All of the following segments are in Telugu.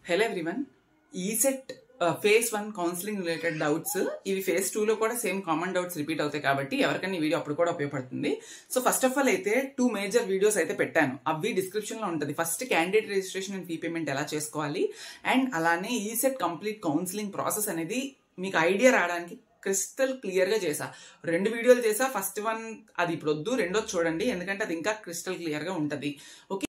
Hello everyone. ECET phase 1 counselling related doubts ఇవి ఫేజ్ 2 లో కూడా సేమ్ కామన్ డౌట్స్ రిపీట్ అవుతాయి కాబట్టి ఎవరికైనా ఈ వీడియో అప్పుడు కూడా ఉపయోగపడుతుంది. సో ఫస్ట్ ఆఫ్ ఆల్ అయితే 2 మేజర్ వీడియోస్ అయితే పెట్టాను, అవి డిస్క్రిప్షన్ లో ఉంటుంది. First candidate registration and fee payment ఎలా చేసుకోవాలి, అండ్ అలానే ఈసెట్ కంప్లీట్ కౌన్సిలింగ్ ప్రాసెస్ అనేది మీకు ఐడియా రావడానికి క్రిస్టల్ క్లియర్ గా చేసా. 2 వీడియోలు చేసా. ఫస్ట్ వన్ అది ఇప్పుడు వద్దు, రెండోది చూడండి, ఎందుకంటే అది ఇంకా క్రిస్టల్ క్లియర్ గా ఉంటుంది. ఓకే.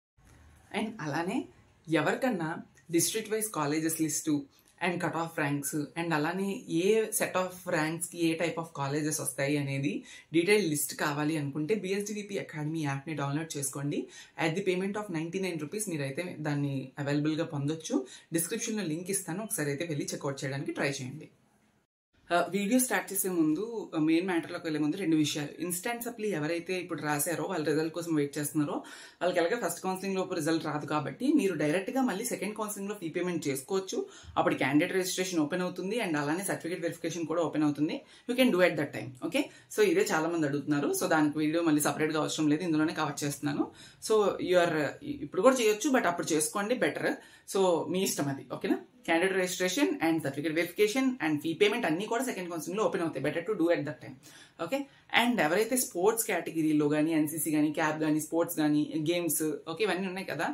అండ్ అలానే ఎవరికన్నా district wise colleges list and cut off ranks and అలానే ఏ సెట్ ఆఫ్ ర్యాంక్స్కి ఏ టైప్ ఆఫ్ కాలేజెస్ వస్తాయి అనేది డీటెయిల్ లిస్ట్ కావాలి అనుకుంటే BSDVP అకాడమీ యాప్ని డౌన్లోడ్ చేసుకోండి. At the payment of 99 rupees మీరైతే దాన్ని అవైలబుల్గా పొందొచ్చు. డిస్క్రిప్షన్లో లింక్ ఇస్తాను, ఒకసారి అయితే వెళ్ళి చెక్అవుట్ చేయడానికి ట్రై చేయండి. వీడియో స్టార్ట్ చేసే ముందు మెయిన్ మ్యాటర్లోకి వెళ్ళే ముందు 2 విషయాలు. ఇన్స్టాంట్ సప్లీ ఎవరైతే ఇప్పుడు రాశారో వాళ్ళ రిజల్ట్ కోసం వెయిట్ చేస్తున్నారో వాళ్ళకి ఎలాగ ఫస్ట్ కౌన్సిలింగ్ లోపు రిజల్ట్ రాదు కాబట్టి మీరు డైరెక్ట్గా మళ్ళీ సెకండ్ కౌన్సిలింగ్లో ఫీ పేమెంట్ చేసుకోవచ్చు. అప్పుడు క్యాండిడేట్ రిజిస్ట్రేషన్ ఓపెన్ అవుతుంది అండ్ అలానే సర్టిఫికేట్ వెరిఫికేషన్ కూడా ఓపెన్ అవుతుంది. You can do at that time. Okay. So ఇదే చాలా మంది అడుగుతున్నారు. సో దానికి వీడియో మళ్ళీ సపరేట్గా అవసరం లేదు, ఇందులోనే కవర్ చేస్తున్నాను. సో ఇప్పుడు కూడా చేయొచ్చు, బట్ అప్పుడు చేసుకోండి బెటర్. సో మీ ఇష్టం అది. ఓకేనా. Candidate registration and certificate verification and fee payment అన్ని కూడా సెకండ్ కౌన్సిలింగ్ లో ఓపెన్ అవుతాయి. Better to do at that time. Okay. And ఎవరైతే స్పోర్ట్స్ కేటగిరీలో కానీ ఎన్సీసీ కానీ క్యాబ్ కానీ స్పోర్ట్స్ కానీ గేమ్స్ ఓకే ఇవన్నీ ఉన్నాయి కదా,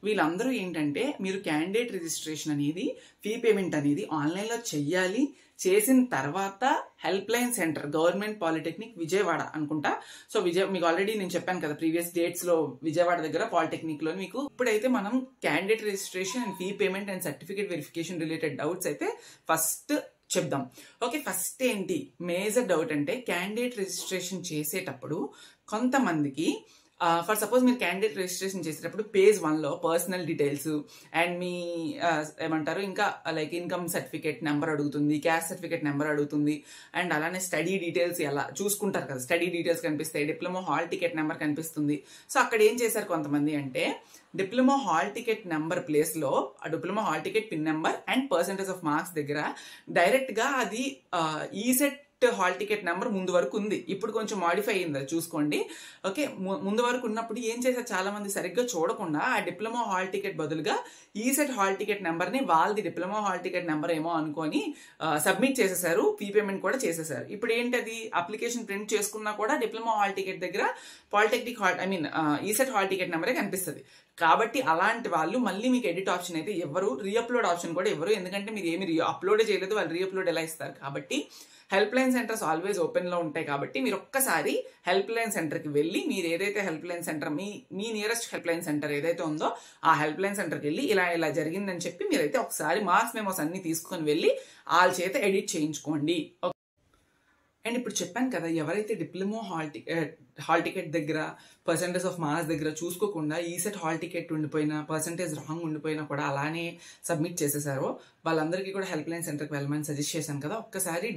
వీళ్ళందరూ ఏంటంటే మీరు క్యాండిడేట్ రిజిస్ట్రేషన్ అనేది ఫీ పేమెంట్ అనేది ఆన్లైన్లో చెయ్యాలి. చేసిన తర్వాత help line centre government polytechnic Vijayawada అనుకుంటా. సో మీకు ఆల్రెడీ నేను చెప్పాను కదా ప్రీవియస్ డేట్స్ లో విజయవాడ దగ్గర పాలిటెక్నిక్ లో మీకు. ఇప్పుడైతే మనం candidate registration and fee payment and certificate verification related doubts అయితే ఫస్ట్ చెప్దాం. ఓకే. ఫస్ట్ ఏంటి మేజర్ డౌట్ అంటే క్యాండిడేట్ రిజిస్ట్రేషన్ చేసేటప్పుడు కొంతమందికి ఫర్ సపోజ్ మీరు క్యాండిడేట్ రిజిస్ట్రేషన్ చేసేటప్పుడు పేజ్ 1లో పర్సనల్ డీటెయిల్స్ అండ్ మీ ఏమంటారు ఇంకా లైక్ ఇన్కమ్ సర్టిఫికేట్ నెంబర్ అడుగుతుంది, క్యాస్ట్ సర్టిఫికేట్ నెంబర్ అడుగుతుంది, అండ్ అలానే స్టడీ డీటెయిల్స్ ఎలా చూసుకుంటారు కదా, స్టడీ డీటెయిల్స్ కనిపిస్తాయి, డిప్లొమా హాల్ టికెట్ నెంబర్ కనిపిస్తుంది. సో అక్కడ ఏం చేశారు కొంతమంది అంటే diploma hall ticket number place లో diploma hall ticket pin number and percentage of marks దగ్గర డైరెక్ట్ గా అది ఈసెట్ హాల్ టికెట్ నెంబర్ ముందు వరకు ఉంది. ఇప్పుడు కొంచెం మాడిఫై అయింది, అది చూసుకోండి. ఓకే. ముందు వరకు ఉన్నప్పుడు ఏం చేశారు చాలా మంది సరిగ్గా చూడకుండా ఆ డిప్లొమా హాల్ టికెట్ బదులుగా ఈసెట్ హాల్ టికెట్ నెంబర్ ని వాళ్ళది డిప్లొమా హాల్ టికెట్ నెంబర్ ఏమో అనుకొని సబ్మిట్ చేసేసారు, ఫీ పేమెంట్ కూడా చేసేసారు. ఇప్పుడు ఏంటది అప్లికేషన్ ప్రింట్ చేసుకున్నా కూడా డిప్లొమా హాల్ టికెట్ దగ్గర polytechnic hall ECET hall ticket నెంబరే కనిపిస్తుంది. కాబట్టి అలాంటి వాళ్ళు మళ్ళీ మీకు ఎడిట్ ఆప్షన్ అయితే ఎవరు, రీఅప్లోడ్ ఆప్షన్ కూడా ఎవరు, ఎందుకంటే మీరు ఏమి అప్లోడే చేయలేదు, వాళ్ళు రీఅప్లోడ్ ఎలా ఇస్తారు. కాబట్టి help line centres always open లో ఉంటాయి కాబట్టి మీరు ఒక్కసారి హెల్ప్ లైన్ సెంటర్ కి వెళ్ళి మీరు ఏదైతే హెల్ప్ లైన్ సెంటర్ మీ నియరెస్ట్ హెల్ప్ లైన్ సెంటర్ ఏదైతే ఉందో ఆ హెల్ప్ లైన్ సెంటర్కి వెళ్ళి ఇలా జరిగిందని చెప్పి మీరైతే ఒకసారి మార్క్స్ మెమోస్ అన్ని తీసుకొని వెళ్ళి వాళ్ళ చేత ఎడిట్ చేయించుకోండి. అండ్ ఇప్పుడు చెప్పాను కదా, ఎవరైతే డిప్లొమా హాల్ టికెట్ దగ్గర పర్సెంటేజ్ ఆఫ్ మార్క్స్ దగ్గర చూసుకోకుండా ఈసెట్ హాల్ టికెట్ ఉండిపోయినా పర్సెంటేజ్ రాంగ్ ఉండిపోయినా కూడా అలానే సబ్మిట్ చేసేసారో వాళ్ళందరికీ కూడా హెల్ప్ లైన్ సెంటర్కి వెళ్ళమని సజెస్ట్ చేశాను కదా. ఒక్కసారి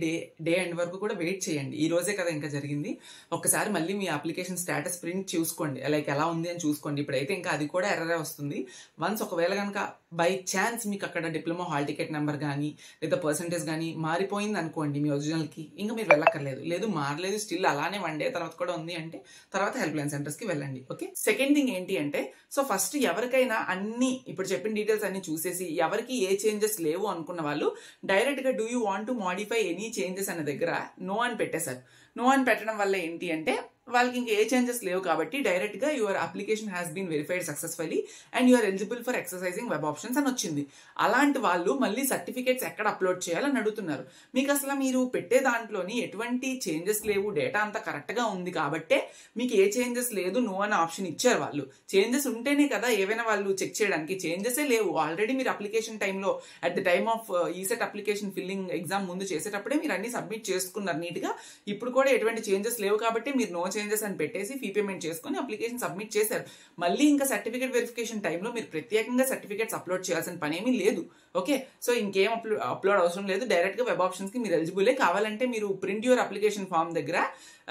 డే ఎండ్ వరకు కూడా వెయిట్ చేయండి. ఈ రోజే కదా ఇంకా జరిగింది. ఒక్కసారి మళ్ళీ మీ అప్లికేషన్ స్టేటస్ ప్రింట్ చూసుకోండి, లైక్ ఎలా ఉంది అని చూసుకోండి. ఇప్పుడైతే ఇంకా అది కూడా ఎర్రరే వస్తుంది. వన్స్ ఒకవేళ కనుక బై ఛాన్స్ మీకు అక్కడ డిప్లొమా హాల్ టికెట్ నెంబర్ కానీ లేదా పర్సెంటేజ్ కానీ మారిపోయింది అనుకోండి మీ ఒరిజినల్కి, ఇంకా మీరు వెళ్ళక్కర్లేదు. లేదు మారలేదు, స్టిల్ అలానే 1 డే తర్వాత కూడా ఉంది అంటే తర్వాత హెల్ప్ లైన్ సెంటర్స్ కి వెళ్ళండి. ఓకే. సెకండ్ థింగ్ ఏంటి అంటే సో ఫస్ట్ ఎవరికైనా అన్ని ఇప్పుడు చెప్పిన డీటెయిల్స్ అన్ని చూసేసి ఎవరికి ఏ చేంజెస్ లేవు అనుకున్న వాళ్ళు డైరెక్ట్ గా do you want to modify any changes అనే దగ్గర నో అని పెట్టేశారు. నో అని పెట్టడం వల్ల ఏంటి అంటే వాళ్ళకి ఇంకా ఏ చేంజెస్ లేవు కాబట్టి డైరెక్ట్ గా your application has been verified successfully and you're eligible for exercising web options అని వచ్చింది. అలాంటి వాళ్ళు మళ్ళీ సర్టిఫికేట్స్ ఎక్కడ అప్లోడ్ చేయాలని అడుగుతున్నారు. మీకు అసలు మీరు పెట్టే దాంట్లోని ఎటువంటి చేంజెస్ లేవు, డేటా అంతా కరెక్ట్ గా ఉంది కాబట్టే మీకు ఏ చేంజెస్ లేదు నో అనే ఆప్షన్ ఇచ్చారు. వాళ్ళు చేంజెస్ ఉంటేనే కదా ఏవైనా వాళ్ళు చెక్ చేయడానికి. చేంజెసే లేవు, ఆల్రెడీ మీరు అప్లికేషన్ టైంలో at the time of ECET application filling exam ముందు చేసేటప్పుడే మీరు అన్ని సబ్మిట్ చేసుకున్నారు నీట్ గా. ఇప్పుడు కూడా ఎటువంటి చేంజెస్ లేవు కాబట్టి మీరు నో చేంజెస్ అని పెట్టేసి ఫీ పేమెంట్ చేసుకుని అప్లికేషన్ సబ్మిట్ చేశారు. మళ్ళీ ఇంకా సర్టిఫికేట్ వెరిఫికేషన్ టైంలో మీరు ప్రత్యేకంగా సర్టిఫికేట్స్ అప్లోడ్ చేయాల్సిన పని ఏమీ లేదు. ఓకే. సో ఇంకేం అప్లోడ్ అవసరం లేదు. డైరెక్ట్ గా వెబ్ ఆప్షన్స్ కి మీరు ఎలిజిబులే. కావాలంటే మీరు ప్రింట్ యువర్ అప్లికేషన్ ఫామ్ దగ్గర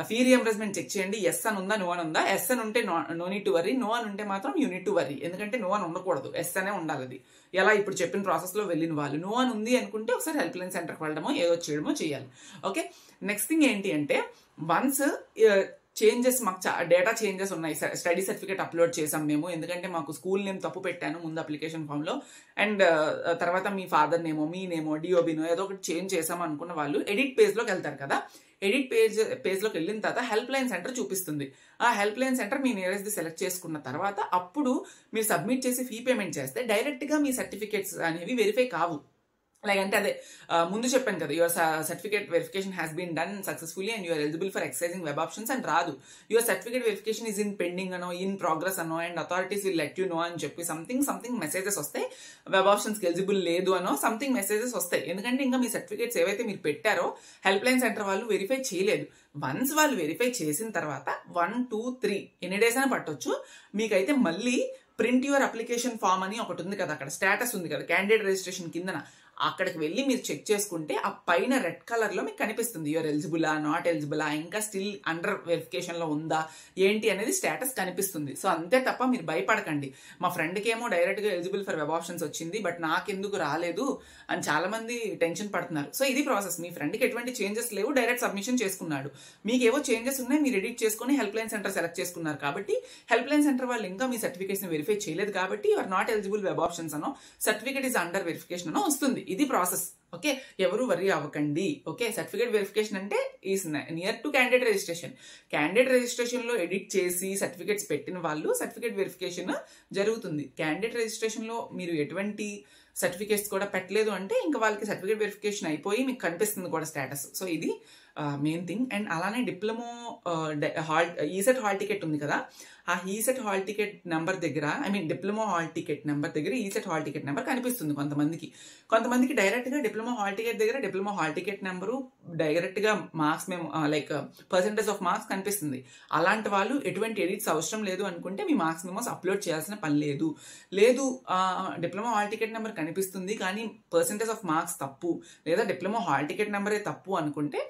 ఫీ రియంబర్స్మెంట్ చెక్ చేయండి, ఎస్ అని ఉందా నో అని ఉందా. ఎస్ అని ఉంటే no need to worry, no అని ఉంటే మాత్రం యూ నీడ్ టు వరీ. ఎందుకంటే నో అని ఉండకూడదు, ఎస్ అనే ఉండాలి. అది ఎలా ఇప్పుడు చెప్పిన ప్రాసెస్లో వెళ్ళిన వాళ్ళు. నో అని ఉంది అనుకుంటే ఒకసారి హెల్ప్ లైన్ సెంటర్కి వెళ్ళడమో ఏదో చేయడమో చేయాలి. ఓకే, నెక్స్ట్ థింగ్ ఏంటి అంటే వన్స్ చేంజెస్ మాకు డేటా చేంజెస్ ఉన్నాయి, స్టడీ సర్టిఫికేట్ అప్లోడ్ చేసాం మేము, ఎందుకంటే మాకు స్కూల్ నేమ్ తప్పు పెట్టాను ముందు అప్లికేషన్ ఫామ్లో, అండ్ తర్వాత మీ ఫాదర్ నేమో మీ నేమో డిఓబినో ఏదో ఒకటి చేంజ్ చేసాం అనుకున్న వాళ్ళు ఎడిట్ పేజ్లోకి వెళ్తారు కదా. ఎడిట్ పేజ్లోకి వెళ్ళిన తర్వాత హెల్ప్ లైన్ సెంటర్ చూపిస్తుంది. ఆ హెల్ప్ లైన్ సెంటర్ మీ నియరెస్ట్ సెలెక్ట్ చేసుకున్న తర్వాత అప్పుడు మీరు సబ్మిట్ చేసి ఫీ పేమెంట్ చేస్తే డైరెక్ట్గా మీ సర్టిఫికేట్స్ అనేవి వెరిఫై కావు. లైక్ అంటే అదే ముందు చెప్పాను కదా, your certificate verification has been done successfully and you're eligible for exercising web options అని రాదు. Your certificate verification is in pending అనో ఇన్ ప్రోగ్రెస్ అనో and authorities will let you know అని చెప్పి సంథింగ్ మెసేజెస్ వస్తాయి. వెబ్ ఆప్షన్స్కి ఎలిజిబుల్ లేదు అనో సంథింగ్ మెసేజెస్ వస్తాయి. ఎందుకంటే ఇంకా మీ సర్టిఫికేట్స్ ఏవైతే మీరు పెట్టారో హెల్ప్ లైన్ సెంటర్ వాళ్ళు వెరిఫై చేయలేదు. వన్స్ వాళ్ళు వెరిఫై చేసిన తర్వాత 1, 2, 3 ఎన్ని డేస్ అయినా పట్టొచ్చు. మీకైతే మళ్ళీ ప్రింట్ యువర్ అప్లికేషన్ ఫామ్ అని ఒకటి ఉంది కదా, అక్కడ స్టేటస్ ఉంది కదా క్యాండిడేట్ రిజిస్ట్రేషన్ కిందన, అక్కడికి వెళ్ళి మీరు చెక్ చేసుకుంటే ఆ పైన రెడ్ కలర్లో మీకు కనిపిస్తుంది యువర్ ఎలిజిబులా నాట్ ఎలిజిబులా, ఇంకా స్టిల్ అండర్ వెరిఫికేషన్లో ఉందా ఏంటి అనేది స్టేటస్ కనిపిస్తుంది. సో అంతే తప్ప మీరు భయపడకండి. మా ఫ్రెండ్కి ఏమో డైరెక్ట్గా ఎలిజిబుల్ ఫర్ వెబ్ ఆప్షన్స్ వచ్చింది బట్ నాకెందుకు రాలేదు అని చాలా మంది టెన్షన్ పడుతున్నారు. సో ఇది ప్రాసెస్. మీ ఫ్రెండ్కి ఎటువంటి చేంజెస్ లేవు, డైరెక్ట్ సబ్మిషన్ చేసుకున్నాడు. మీకు ఏవో చేంజెస్ ఉన్నాయి, మీరు ఎడిట్ చేసుకుని హెల్ప్ లైన్ సెంటర్ సెలెక్ట్ చేసుకున్నారు కాబట్టి హెల్ప్ లైన్ సెంటర్ వాళ్ళు ఇంకా మీ సర్టిఫికేట్స్ని వెరిఫై చేయలేదు కాబట్టి you're not eligible web options అనో సర్టిఫికేట్ ఈస్ అండర్ వెరిఫికేషన్ అనో వస్తుంది. ఇది ప్రాసెస్. ఓకే, ఎవరు వరీ అవ్వకండి. ఓకే, సర్టిఫికేట్ వెరిఫికేషన్ అంటే is near to candidate registration. Candidate registration లో ఎడిట్ చేసి సర్టిఫికేట్స్ పెట్టిన వాళ్ళు సర్టిఫికేట్ వెరిఫికేషన్ జరుగుతుంది. క్యాండిడేట్ రిజిస్ట్రేషన్ లో మీరు ఎటువంటి సర్టిఫికేట్స్ కూడా పెట్టలేదు అంటే ఇంకా వాళ్ళకి సర్టిఫికేట్ వెరిఫికేషన్ అయిపోయి మీకు కనిపిస్తుంది కూడా స్టేటస్. సో ఇది మెయిన్ థింగ్. అండ్ అలానే డిప్లొమో ఈసెట్ హాల్ టికెట్ ఉంది కదా, ఆ ఈసెట్ హాల్ టికెట్ నెంబర్ దగ్గర డిప్లొమా హాల్ టికెట్ నెంబర్ దగ్గర ఈసెట్ హాల్ టికెట్ నెంబర్ కనిపిస్తుంది కొంతమందికి డైరెక్ట్గా డిప్లొమా హాల్ టికెట్ దగ్గర డిప్లొమా హాల్ టికెట్ నెంబరు డైరెక్ట్గా మార్క్స్ మేము లైక్ పర్సెంటేజ్ ఆఫ్ మార్క్స్ కనిపిస్తుంది. అలాంటి వాళ్ళు ఎటువంటి ఎడిట్స్ అవసరం లేదు అనుకుంటే మీ మార్క్స్ మెమోస్ అప్లోడ్ చేయాల్సిన పని లేదు. డిప్లొమా హాల్ టికెట్ నెంబర్ కనిపిస్తుంది కానీ పర్సెంటేజ్ ఆఫ్ మార్క్స్ తప్పు, లేదా డిప్లొమా హాల్ టికెట్ నెంబరే తప్పు అనుకుంటే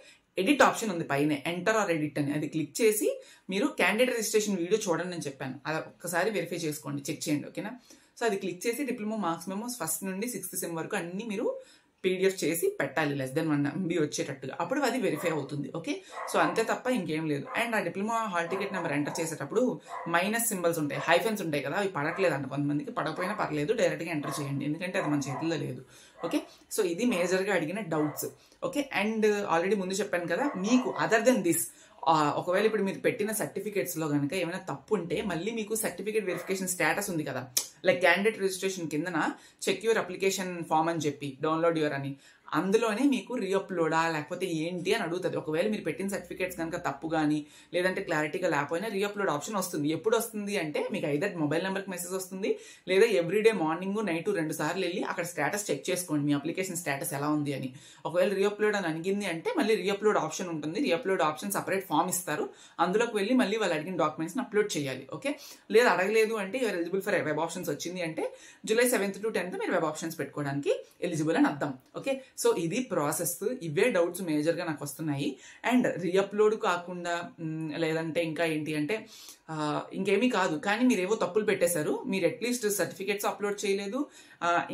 ఎడిట్ ఆప్షన్ ఉంది పైన, ఎంటర్ ఆర్ ఎడిట్ అని, అది క్లిక్ చేసి మీరు క్యాండిడేట్ రిజిస్ట్రేషన్ వీడియో చూడండి అని చెప్పాను, అది ఒక్కసారి వెరిఫై చేసుకోండి, చెక్ చేయండి. ఓకేనా, సో అది క్లిక్ చేసి డిప్లొమా మార్క్స్ మెమోస్ 1st నుండి 6th సెమ్ వరకు అన్ని మీరు PDF చేసి పెట్టాలి <1 MB వచ్చేటట్టుగా, అప్పుడు అది వెరిఫై అవుతుంది. ఓకే, సో అంతే తప్ప ఇంకేం లేదు. అండ్ ఆ diploma hall ticket number enter చేసేటప్పుడు మైనస్ సింబల్స్ ఉంటాయి, హైఫెన్స్ ఉంటాయి కదా, అవి పడట్లేదంట కొంతమందికి, పడకపోయినా పర్లేదు డైరెక్ట్గా ఎంటర్ చేయండి ఎందుకంటే అది మన చేతుల్లో లేదు. ఓకే, సో ఇది మేజర్గా అడిగిన డౌట్స్. ఓకే, అండ్ ఆల్రెడీ ముందు చెప్పాను కదా, మీకు అదర్ దెన్ దిస్ ఒకవేళ ఇప్పుడు మీరు పెట్టిన సర్టిఫికేట్స్లో కనుక ఏమైనా తప్పు ఉంటే మళ్ళీ మీకు సర్టిఫికేట్ వెరిఫికేషన్ స్టేటస్ ఉంది కదా, లైక్ క్యాండిడేట్ రిజిస్ట్రేషన్ కిందన చెక్ యువర్ అప్లికేషన్ ఫామ్ అని చెప్పి డౌన్లోడ్ యువర్ అని, అందులోనే మీకు రీఅప్లోడా లేకపోతే ఏంటి అని అడుగుతుంది. ఒకవేళ మీరు పెట్టిన సర్టిఫికేట్స్ కనుక తప్పు కానీ లేదంటే క్లారిటీగా లేకపోయినా రీఅప్లోడ్ ఆప్షన్ వస్తుంది. ఎప్పుడు వస్తుంది అంటే మీకు ఐదర్ మొబైల్ నెంబర్కి మెసేజ్ వస్తుంది, లేదా ఎవ్రీడే మార్నింగ్ నైట్ 2 సార్లు వెళ్ళి అక్కడ స్టేటస్ చెక్ చేసుకోండి మీ అప్లికేషన్ స్టేటస్ ఎలా ఉంది అని. ఒకవేళ రీఅప్లోడ్ అని అడిగింది అంటే మళ్ళీ రీఅప్లోడ్ ఆప్షన్ ఉంటుంది, రీఅప్లోడ్ ఆప్షన్ సపరేట్ ఫామ్ ఇస్తారు, అందులోకి వెళ్ళి మళ్ళీ వాళ్ళు అడిగిన డాక్యుమెంట్స్ని అప్లోడ్ చేయాలి. ఓకే, లేదా అడగలేదు అంటే you're eligible for web options వచ్చింది అంటే July 7th to 10th మీరు వెబ్ ఆప్షన్స్ పెట్టుకోవడానికి ఎలిజిబుల్ అని అర్థం. ఓకే, సో ఇది ప్రాసెస్. ఇవే డౌట్స్ మేజర్గా నాకు వస్తున్నాయి. అండ్ రీఅప్లోడ్ కాకుండా లేదంటే ఇంకా ఏంటి అంటే ఇంకేమీ కాదు, కానీ మీరు ఏవో తప్పులు పెట్టేశారు, మీరు అట్లీస్ట్ సర్టిఫికేట్స్ అప్లోడ్ చేయలేదు,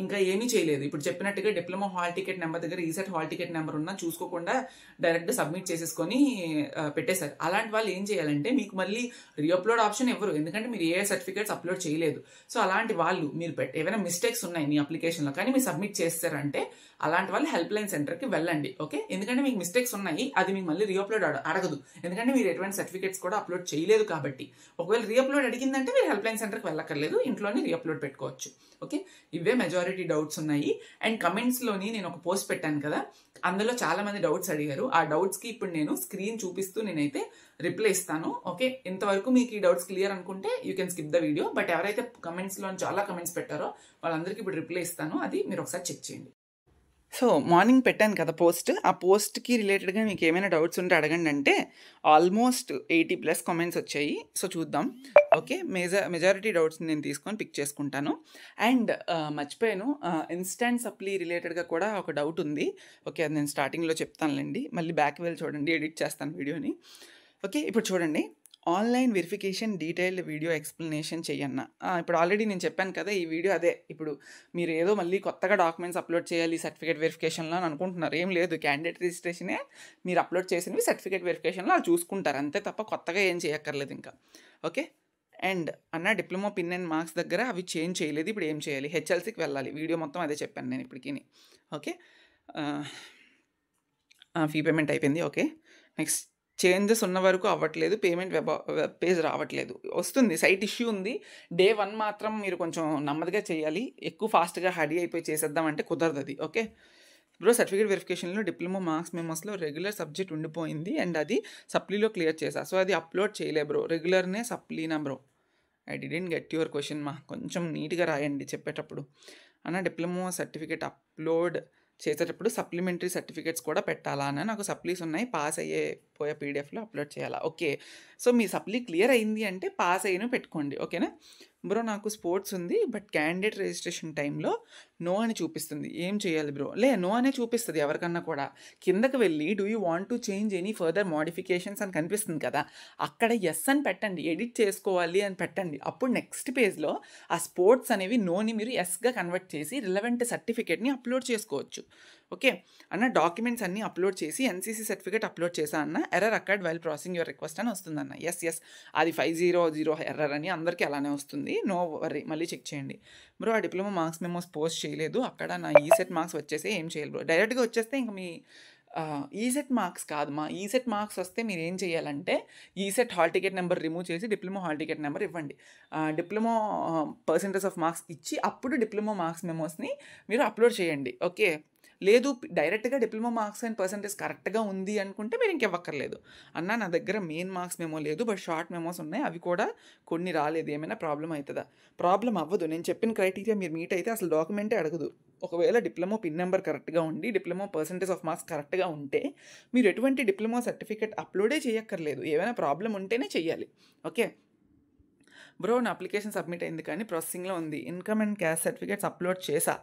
ఇంకా ఏమీ చేయలేదు. ఇప్పుడు చెప్పినట్టుగా డిప్లొమా హాల్ టికెట్ నెంబర్ దగ్గర ఈసెట్ హాల్ టికెట్ నెంబర్ ఉన్నా చూసుకోకుండా డైరెక్ట్ సబ్మిట్ చేసేసుకొని పెట్టేశారు. అలాంటి వాళ్ళు ఏం చేయాలంటే మీకు మళ్ళీ రీఅప్లోడ్ ఆప్షన్ ఇవ్వరు, ఎందుకంటే మీరు ఏ సర్టిఫికేట్స్ అప్లోడ్ చేయలేదు. సో అలాంటి వాళ్ళు మీరు ఏమైనా మిస్టేక్స్ ఉన్నాయి మీ అప్లికేషన్లో కానీ మీరు సబ్మిట్ చేస్తారంటే అలాంటి వాళ్ళు హెల్ప్ లైన్ సెంటర్కి వెళ్ళండి. ఓకే, ఎందుకంటే మీకు మిస్టేక్స్ ఉన్నాయి, అది మీకు మళ్ళీ రీఅప్లోడ్ అడగదు, ఎందుకంటే మీరు ఎటువంటి సర్టిఫికేట్స్ కూడా అప్లోడ్ చేయలేదు కాబట్టి. ఒకవేళ రీఅప్లోడ్ అడిగిందంటే మీరు హెల్ప్ లైన్ సెంటర్కి వెళ్ళక్కర్లేదు, ఇంట్లోనే రీఅప్లోడ్ పెట్టుకోవచ్చు. ఓకే, ఇవే మెజారిటీ డౌట్స్ ఉన్నాయి. అండ్ కమెంట్స్లోని నేను ఒక పోస్ట్ పెట్టాను కదా, అందులో చాలా మంది డౌట్స్ అడిగారు. ఆ డౌట్స్కి ఇప్పుడు నేను స్క్రీన్ చూపిస్తూ నేనైతే రిప్లై ఇస్తాను. ఓకే, ఇంతవరకు మీకు ఈ డౌట్స్ క్లియర్ అనుకుంటే you can skip the video, but ఎవరైతే కమెంట్స్లో చాలా కమెంట్స్ పెట్టారో వాళ్ళందరికీ ఇప్పుడు రిప్లై ఇస్తాను, అది మీరు ఒకసారి చెక్ చేయండి. సో మార్నింగ్ పెట్టాను కదా పోస్ట్, ఆ పోస్ట్కి రిలేటెడ్గా మీకు ఏమైనా డౌట్స్ ఉంటే అడగండి అంటే ఆల్మోస్ట్ 80+ కామెంట్స్ వచ్చాయి. సో చూద్దాం. ఓకే, మెజారిటీ డౌట్స్ నేను తీసుకొని పిక్ చేసుకుంటాను. అండ్ మర్చిపోయాను, ఇన్స్టాంట్ సప్లీ రిలేటెడ్గా కూడా ఒక డౌట్ ఉంది. ఓకే, అది నేను స్టార్టింగ్లో చెప్తానులేండి, మళ్ళీ బ్యాక్ వెళ్ళి చూడండి, ఎడిట్ చేస్తాను వీడియోని. ఓకే. ఇప్పుడు చూడండి. Online verification detailed video explanation చెయ్యన్నా. ఇప్పుడు ఆల్రెడీ నేను చెప్పాను కదా! ఈ వీడియో అదే. ఇప్పుడు మీరు ఏదో మళ్ళీ కొత్తగా డాక్యుమెంట్స్ అప్‌లోడ్ చేయాలి సర్టిఫికేట్ వెరిఫికేషన్‌లో అని అనుకుంటున్నారు. ఏం లేదు. క్యాండిడేట్ రిజిస్ట్రేషనే మీరు అప్‌లోడ్ చేసినవి సర్టిఫికేట్ వెరిఫికేషన్‌లో ఆళ్ళు చూసుకుంటారు. అంతే తప్ప కొత్తగా ఏం చేయక్కర్లేదు ఇంకా. ఓకే. అండ్ అన్న డిప్లొమా పిన్ అండ్ మార్క్స్ దగ్గర అవి చేంజ్ చేయలేదు. ఇప్పుడు ఏం చేయాలి? హెచ్ఎల్‌సీకి వెళ్ళాలి. వీడియో మొత్తం అదే చెప్పాను నేను ఇప్పటికిని. ఓకే. ఫీ పేమెంట్ అయిపోయింది. ఓకే. నెక్స్ట్ చేంజెస్ ఉన్న వరకు అవ్వట్లేదు. పేమెంట్ వెబ్ పేజ్ రావట్లేదు. వస్తుంది. సైట్ ఇష్యూ ఉంది. డే 1 మాత్రం మీరు కొంచెం నెమ్మదిగా చేయాలి. ఎక్కువ ఫాస్ట్‌గా హరీ అయిపోయి చేసేద్దాం అంటే కుదరదది. ఓకే. బ్రో సర్టిఫికేట్ వెరిఫికేషన్‌లో డిప్లొమా మార్క్స్ మెమోస్‌లో రెగ్యులర్ సబ్జెక్ట్ ఉండిపోయింది. అండ్ అది సప్లీలో క్లియర్ చేశా. సో అది అప్‌లోడ్ చేయలే బ్రో. రెగ్యులర్‌నే సప్లీనా bro? I didn't get your question మా. కొంచెం నీట్‌గా రాయండి చెప్పేటప్పుడు. అన్న డిప్లొమా సర్టిఫికేట్ అప్‌లోడ్ చేసేటప్పుడు సప్లిమెంటరీ సర్టిఫికేట్స్ కూడా పెట్టాలా అన్న? నాకు సప్లీస్ ఉన్నాయి. పాస్ పోయే పీడిఎఫ్‌లో అప్‌లోడ్ చేయాలా? ఓకే. సో మీ సప్లీ క్లియర్ అయింది అంటే పాస్ అయినవి పెట్టుకోండి. ఓకేనా? బ్రో నాకు స్పోర్ట్స్ ఉంది. బట్ క్యాండిడేట్ రిజిస్ట్రేషన్ టైంలో నో అని చూపిస్తుంది. ఏం చేయాలి బ్రో? నో అనే చూపిస్తది ఎవరికన్నా కూడా. కిందకి వెళ్ళి do you want to change any further modifications అని కనిపిస్తుంది కదా! అక్కడ యెస్ అని పెట్టండి. ఎడిట్ చేసుకోవాలి అని పెట్టండి. అప్పుడు నెక్స్ట్ పేజ్‌లో ఆ స్పోర్ట్స్ అనేవి నోని మీరు యెస్‌గా కన్వర్ట్ చేసి రిలవెంట్ సర్టిఫికేట్‌ని అప్‌లోడ్ చేసుకోవచ్చు. ఓకే. అన్న డాక్యుమెంట్స్ అన్నీ అప్‌లోడ్ చేసి ఎన్‌సీసీ సర్టిఫికేట్ అప్‌లోడ్ చేశా అన్న. Error occurred while processing your request అని వస్తుందన్న. యెస్. అది 500 ఎర్రర్ అని అందరికీ అలానే వస్తుంది. No worry. మళ్ళీ చెక్ చేయండి. బ్రో ఆ డిప్లొమా మార్క్స్ మెమోస్ పోస్ట్ చేయలేదు. అక్కడ నా ఈసెట్ మార్క్స్ వచ్చేసాయి. ఏం చేయాలి బ్రో? డైరెక్ట్‌గా వచ్చేస్తే ఇంక మీ ఈసెట్ మార్క్స్ కాదు మా. ఈసెట్ మార్క్స్ వస్తే మీరేం చేయాలంటే ECET hall ticket number remove చేసి డిప్లొమా హాల్ టికెట్ నెంబర్ ఇవ్వండి. డిప్లొమా పర్సెంటేజ్ ఆఫ్ మార్క్స్ ఇచ్చి అప్పుడు డిప్లొమా మార్క్స్ మెమోస్‌ని మీరు అప్‌లోడ్ చేయండి. ఓకే. లేదు డైరెక్ట్‌గా డిప్లొమా మార్క్స్ అండ్ పర్సెంటేజ్ కరెక్ట్‌గా ఉంది అనుకుంటే మీరు ఇంకివ్వక్కర్లేదు. అన్న నా దగ్గర మెయిన్ మార్క్స్ మెమో లేదు. బట్ షార్ట్ మెమోస్ ఉన్నాయి. అవి కూడా కొన్ని రాలేదు. ఏమైనా ప్రాబ్లమ్ అయితదా? ప్రాబ్లమ్ అవ్వదు. నేను చెప్పిన క్రైటీరియా మీరు మీట్ అయితే అసలు డాక్యుమెంటే అడగదు. ఒకవేళ డిప్లొమా పిన్ నెంబర్ కరెక్ట్‌గా ఉండి, డిప్లొమా పర్సెంటేజ్ ఆఫ్ మార్క్స్ కరెక్ట్‌గా ఉంటే మీరు ఎటువంటి డిప్లొమా సర్టిఫికేట్ అప్‌లోడే చేయక్కర్లేదు. ఏమైనా ప్రాబ్లమ్ ఉంటేనే చెయ్యాలి. ఓకే. బ్రో నా అప్లికేషన్ సబ్మిట్ అయింది కానీ ప్రాసెసింగ్‌లో ఉంది. Income and caste certificates upload చేశా.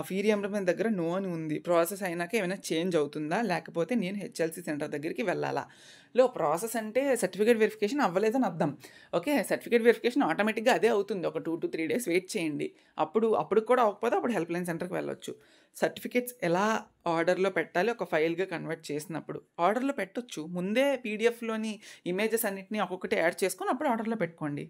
ఫీ రీయింబర్స్‌మెంట్ దగ్గర నో అని ఉంది. ప్రాసెస్ అయినాక ఏమైనా చేంజ్ అవుతుందా? లేకపోతే నేను హెచ్ఎల్‌సీ సెంటర్ దగ్గరికి వెళ్ళాలా? ప్రాసెస్ అంటే సర్టిఫికేట్ వెరిఫికేషన్ అవ్వలేదని అర్థం. ఓకే. సర్టిఫికేట్ వెరిఫికేషన్ ఆటోమేటిక్‌గా అదే అవుతుంది. ఒక 2-3 డేస్ వెయిట్ చేయండి. అప్పటికి కూడా అవ్వకపోతే అప్పుడు హెల్ప్‌లైన్ సెంటర్‌కి వెళ్ళొచ్చు. సర్టిఫికేట్స్ ఎలా ఆర్డర్‌లో పెట్టాలి? ఒక ఫైల్‌గా కన్వర్ట్ చేసినప్పుడు. ఆర్డర్‌లో పెట్టొచ్చు. ముందే పీడీఎఫ్‌లోని ఇమేజెస్ అన్నిటిని ఒక్కొక్కటి యాడ్ చేసుకొని అప్పుడు ఆర్డర్‌లో పెట్టుకోండి.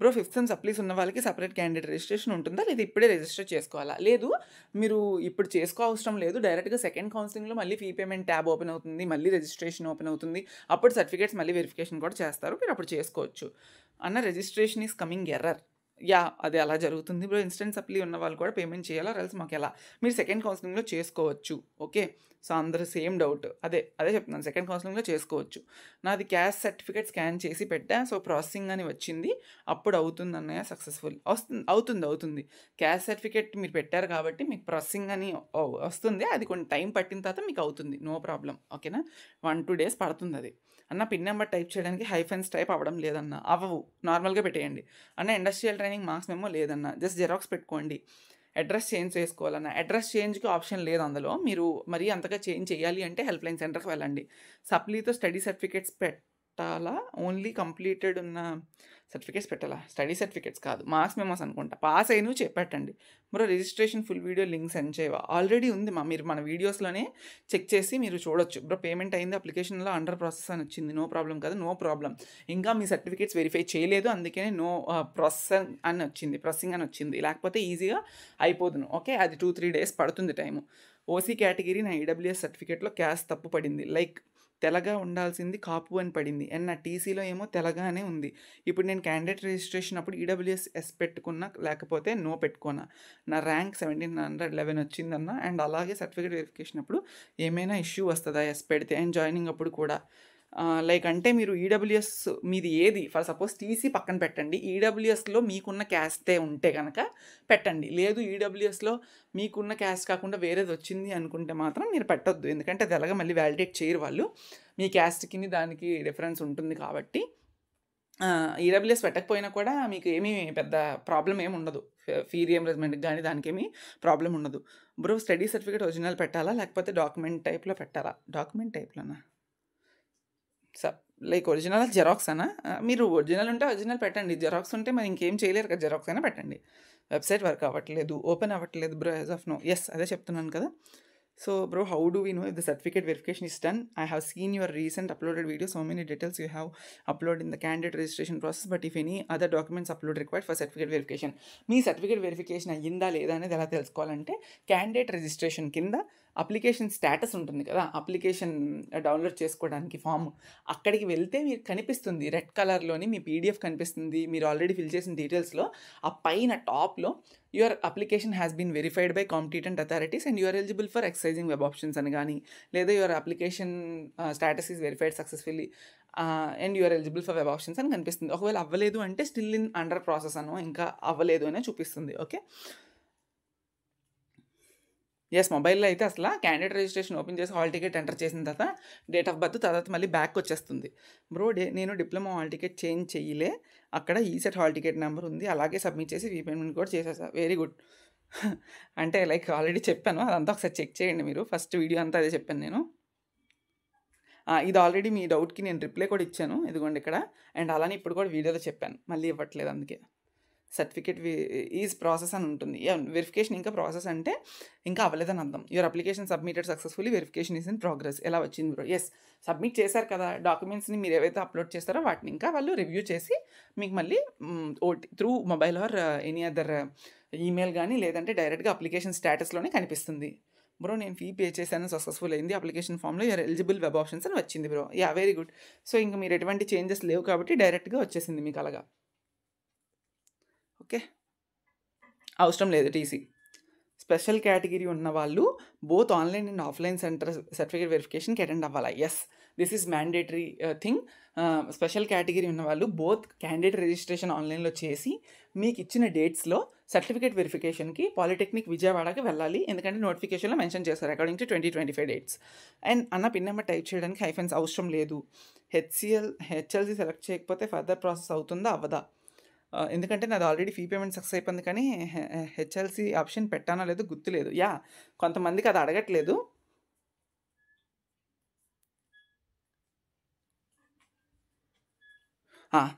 బ్రో ఫిఫ్త్ సెమ్ సప్లీస్ ఉన్న వాళ్ళకి సెపరేట్ క్యాండిడేట్ రిజిస్ట్రేషన్ ఉంటుందా? లేదా ఇప్పుడే రిజిస్టర్ చేసుకోవాలా? లేదు మీరు ఇప్పుడు అవసరం లేదు. డైరెక్ట్‌గా సెకండ్ కౌన్సెలింగ్‌లో మళ్ళీ ఫీ పేమెంట్ ట్యాబ్ ఓపెన్ అవుతుంది. మళ్ళీ రిజిస్ట్రేషన్ ఓపెన్ అవుతుంది. అప్పుడు సర్టిఫికేట్స్ మళ్ళీ వెరిఫికేషన్ కూడా చేస్తారు. మీరు అప్పుడు చేసుకోవచ్చు. అన్న రిజిస్ట్రేషన్ ఈస్ కమింగ్ ఎర్రర్. అది అలా జరుగుతుంది బ్రో. ఇన్స్టెంట్ సప్లీ ఉన్న వాళ్ళు కూడా పేమెంట్ చేయాలా? ఆర్ ఎల్స్ మాకెలా? మీరు సెకండ్ కౌన్సెలింగ్‌లో చేసుకోవచ్చు. ఓకే. సో అందరూ సేమ్ డౌట్. అదే చెప్తున్నాను. సెకండ్ కౌన్సెలింగ్‌లో చేసుకోవచ్చు. నాది క్యాస్ట్ సర్టిఫికేట్ స్కాన్ చేసి పెట్టా. సో ప్రాసెసింగ్ అని వచ్చింది. అప్పుడు అవుతుందన్నయ్య సక్సెస్‌ఫుల్. అవుతుంది. క్యాస్ట్ సర్టిఫికేట్ మీరు పెట్టారు కాబట్టి మీకు ప్రాసెసింగ్ అని వస్తుంది. అది కొంచెం టైం పట్టిన తర్వాత మీకు అవుతుంది. No problem. ఓకేనా? 1-2 డేస్ పడుతుందది. అన్న పిన్ నెంబర్ టైప్ చేయడానికి హైఫెన్స్ టైప్ అవ్వడం లేదన్న. అవ్వవు. నార్మల్‌గా పెట్టేయండి. అన్న ఇండస్ట్రియల్ ట్రైనింగ్ మార్క్స్ మెమో లేదన్న. జస్ట్ జిరాక్స్ పెట్టుకోండి. అడ్రస్ చేంజ్ చేసుకోవాలన్న. అడ్రస్ చేంజ్‌కి ఆప్షన్ లేదు అందులో. మీరు మరీ అంతగా చేంజ్ చేయాలి అంటే హెల్ప్‌లైన్ సెంటర్‌కి వెళ్ళండి. సప్లీతో స్టడీ సర్టిఫికేట్స్ పెట్టాలా? ఓన్లీ కంప్లీటెడ్ ఉన్న సర్టిఫికేట్స్ పెట్టాలా? స్టడీ సర్టిఫికేట్స్ కాదు. మార్క్స్ మెమోస్ అనుకుంటా. పాస్ అయినవి చెప్పేటండి. Bro registration full video link send చేయవా? ఆల్రెడీ ఉంది మీరు మన వీడియోస్‌లోనే చెక్ చేసి మీరు చూడొచ్చు. బ్రో పేమెంట్ అయింది. అప్లికేషన్‌లో అండర్ ప్రాసెస్ అని వచ్చింది. నో ప్రాబ్లమ్ కదా! No problem. ఇంకా మీ సర్టిఫికేట్స్ వెరిఫై చేయలేదు. అందుకనే ప్రాసెసింగ్ అని వచ్చింది. లేకపోతే ఈజీగా అయిపోదును. ఓకే. అది 2-3 డేస్ పడుతుంది టైము. ఓసీ కేటగిరీ నా ఈడబ్ల్యూఎస్ సర్టిఫికేట్‌లో క్యాస్ట్ తప్పు పడింది. లైక్ తెల్లగా ఉండాల్సింది కాపు అని పడింది. అండ్ నా టీసీలో ఏమో తెల్లగానే ఉంది. ఇప్పుడు నేను క్యాండిడేట్ రిజిస్ట్రేషన్ అప్పుడు ఈడబ్ల్యూఎస్ ఎస్ పెట్టుకున్నా లేకపోతే నో పెట్టుకోనా? నా ర్యాంక్ 1711 వచ్చిందన్న. అండ్ అలాగే సర్టిఫికేట్ వెరిఫికేషన్ అప్పుడు ఏమైనా ఇష్యూ వస్తుందా ఎస్ పెడితే? అండ్ జాయినింగ్ అప్పుడు కూడా లైక్ అంటే మీరు ఈడబ్ల్యూఎస్ మీది ఏది ఫర్ సపోజ్ టీసీ పక్కన పెట్టండి. ఈడబ్ల్యూఎస్‌లో మీకున్న క్యాస్టే ఉంటే కనుక పెట్టండి. లేదు ఈడబ్ల్యూఎస్‌లో మీకున్న క్యాస్ట్ కాకుండా వేరేది వచ్చింది అనుకుంటే మాత్రం మీరు పెట్టొద్దు. ఎందుకంటే అది ఎలాగ మళ్ళీ వాలిడేట్ చేయరు వాళ్ళు. మీ క్యాస్ట్‌కిని దానికి డిఫరెన్స్ ఉంటుంది కాబట్టి ఈడబ్ల్యూఎస్ పెట్టకపోయినా కూడా మీకు ఏమీ పెద్ద ప్రాబ్లమ్ ఏమి ఉండదు. ఫీ రీయింబర్స్‌మెంట్‌కి గానీ దానికేమీ ప్రాబ్లమ్ ఉండదు. బ్రో స్టడీ సర్టిఫికేట్ ఒరిజినల్ పెట్టాలా? లేకపోతే డాక్యుమెంట్ టైప్‌లో పెట్టాలా? డాక్యుమెంట్ టైప్‌లోనా? లైక్ ఒరిజినల్ జెరాక్స్ అనా? మీరు ఒరిజినల్ ఉంటే ఒరిజినల్ పెట్టండి, జెరాక్స్ ఉంటే మరి ఇంకేం చేయలేరు కదా, జెరాక్స్ అయినా పెట్టండి. వెబ్సైట్ వర్క్ అవ్వట్లేదు, ఓపెన్ అవ్వట్లేదు bro as of now. Yes, అదే చెప్తున్నాను కదా. So bro, how do we know if the certificate verification is done? I have seen your recent uploaded video, so many details you have uploaded in the candidate registration process, but if any other documents upload required for certificate verification, me certificate verification అయ్యిందా లేదా అనేది ఎలా తెలుసుకోవాలంటే, క్యాండిడేట్ రిజిస్ట్రేషన్ కింద అప్లికేషన్ స్టేటస్ ఉంటుంది కదా, అప్లికేషన్ డౌన్లోడ్ చేసుకోవడానికి ఫామ్, అక్కడికి వెళ్తే మీరు కనిపిస్తుంది రెడ్ కలర్లోని మీ పీడిఎఫ్ కనిపిస్తుంది, మీరు ఆల్రెడీ ఫిల్ చేసిన డీటెయిల్స్లో ఆ పైన టాప్లో your application has been verified by competent authorities and you're eligible for exercising web options అని కానీ, లేదా your application status is verified successfully and you're eligible for web options అని కనిపిస్తుంది. ఒకవేళ అవ్వలేదు అంటే స్టిల్ ఇన్ అండర్ ప్రాసెస్ అనో, ఇంకా అవ్వలేదు అనే చూపిస్తుంది. ఓకే, ఎస్, మొబైల్లో అయితే అసలు క్యాండిడేట్ రిజిస్ట్రేషన్ ఓపెన్ చేసి హాల్ టికెట్ ఎంటర్ చేసిన తర్వాత డేట్ ఆఫ్ బర్త్, తర్వాత మళ్ళీ బ్యాక్ వచ్చేస్తుంది. బ్రో నేను డిప్లొమా హాల్ టికెట్ చేంజ్ చెయ్యలే, అక్కడ ఈసెట్ హాల్ టికెట్ నెంబర్ ఉంది, అలాగే సబ్మిట్ చేసి రీపేమెంట్ కూడా చేసేసా. Very good. అంటే లైక్ ఆల్రెడీ చెప్పాను, అదంతా ఒకసారి చెక్ చేయండి మీరు. ఫస్ట్ వీడియో అంతా అదే చెప్పాను నేను. ఇది ఆల్రెడీ మీ డౌట్కి నేను రిప్లై కూడా ఇచ్చాను, ఇదిగోండి ఇక్కడ. అండ్ అలానే ఇప్పుడు కూడా వీడియోలో చెప్పాను, మళ్ళీ ఇవ్వట్లేదు అందుకే. సర్టిఫికేట్ ఈజ్ ప్రాసెస్ అని ఉంటుంది. వెరిఫికేషన్ ఇంకా ప్రాసెస్ అంటే ఇంకా అవ్వలేదని అర్థం. Your application submitted successfully, verification is in progress. ఎలా వచ్చింది బ్రో? ఎస్, సబ్మిట్ చేశారు కదా, డాక్యుమెంట్స్ని మీరు ఏవైతే అప్లోడ్ చేస్తారో వాటిని ఇంకా వాళ్ళు రివ్యూ చేసి మీకు మళ్ళీ through mobile or any other email కానీ, లేదంటే డైరెక్ట్గా అప్లికేషన్ స్టేటస్లోనే కనిపిస్తుంది. బ్రో నేను ఫీ పే చేశాను, సక్సెస్ఫుల్ అయింది, అప్లికేషన్ ఫామ్లో యూఆర్ ఎలిజిబుల్ వెబ్ ఆప్షన్స్ అని వచ్చింది bro. Yeah, very good. So ఇంకా మీరు ఎటువంటి చేంజెస్ లేవు కాబట్టి డైరెక్ట్గా వచ్చేసింది మీకు అలాగా. ఓకే, అవసరం లేదు టీసీ. స్పెషల్ కేటగిరీ ఉన్న వాళ్ళు both online and offline centre certificate వెరిఫికేషన్కి అటెండ్ అవ్వాలా? Yes, this is mandatory thing. Special category ఉన్న వాళ్ళు బోత్ క్యాండిడేట్ రిజిస్ట్రేషన్ ఆన్లైన్లో చేసి మీకు ఇచ్చిన డేట్స్లో సర్టిఫికేట్ వెరిఫికేషన్కి పాలిటెక్నిక్ విజయవాడకి వెళ్ళాలి, ఎందుకంటే నోటిఫికేషన్లో మెన్షన్ చేస్తారు అకార్డింగ్ టు 2025 డేట్స్. అండ్ అన్న పిన్ నెంబర్ టైప్ చేయడానికి హైఫెన్స్ అవసరం లేదు. హెచ్ఎల్సి సెలెక్ట్ చేయకపోతే ఫర్దర్ ప్రాసెస్ అవుతుందా అవ్వదా? ఎందుకంటే నాది ఆల్రెడీ ఫీ పేమెంట్ సక్సెస్ అయిపోయింది, కానీ హెచ్ఎల్సి ఆప్షన్ పెట్టానో లేదో గుర్తులేదు. యా, కొంతమందికి అది అడగట్లేదు.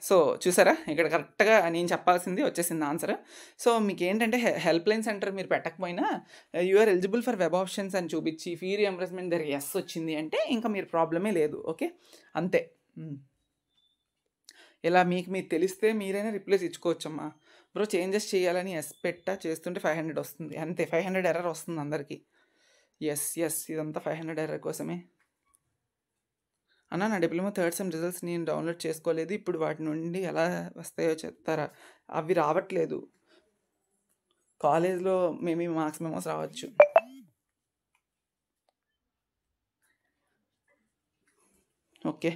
సో చూసారా, ఇక్కడ కరెక్ట్గా నేను చెప్పాల్సింది వచ్చేసింది ఆన్సర్. సో మీకు ఏంటంటే హెల్ప్ లైన్ సెంటర్ మీరు పెట్టకపోయినా you're eligible for web options అని చూపించి ఫీ రియంబర్స్మెంట్ దగ్గర ఎస్ వచ్చింది అంటే ఇంకా మీరు ప్రాబ్లమే లేదు. ఓకే, అంతే. ఇలా మీకు మీరు తెలిస్తే మీరైనా రిప్లేస్ ఇచ్చుకోవచ్చమ్మా. బ్రో చేంజెస్ చేయాలని ఎస్ చేస్తుంటే 500 వస్తుంది, అంతే. 500 ఎర్రర్ వస్తుంది అందరికీ. ఎస్, ఇదంతా 500 ఎర్రర్ కోసమే. అన్న నా డిప్లొమా థర్డ్ సెమ్ రిజల్ట్స్ నేను డౌన్లోడ్ చేసుకోలేదు, ఇప్పుడు వాటి నుండి ఎలా వస్తాయో చెప్తారా? అవి రావట్లేదు, కాలేజ్లో మేబీ మార్క్స్ మెమోస్ రావచ్చు. ఓకే,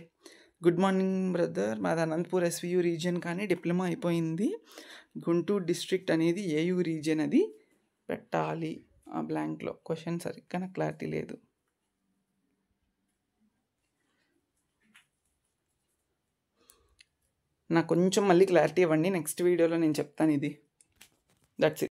గుడ్ మార్నింగ్ బ్రదర్, మాది అనంతపూర్ ఎస్వియు రీజియన్ కానీ డిప్లొమా అయిపోయింది. గుంటూరు డిస్ట్రిక్ట్ అనేది ఏయు రీజియన్, అది పెట్టాలి ఆ బ్లాంక్లో. క్వశ్చన్ సరిగ్గా నాకు క్లారిటీ లేదు. నాకు కొంచెం మళ్ళీ క్లారిటీ ఇవ్వండి, నెక్స్ట్ వీడియోలో నేను చెప్తాను ఇది. That's it.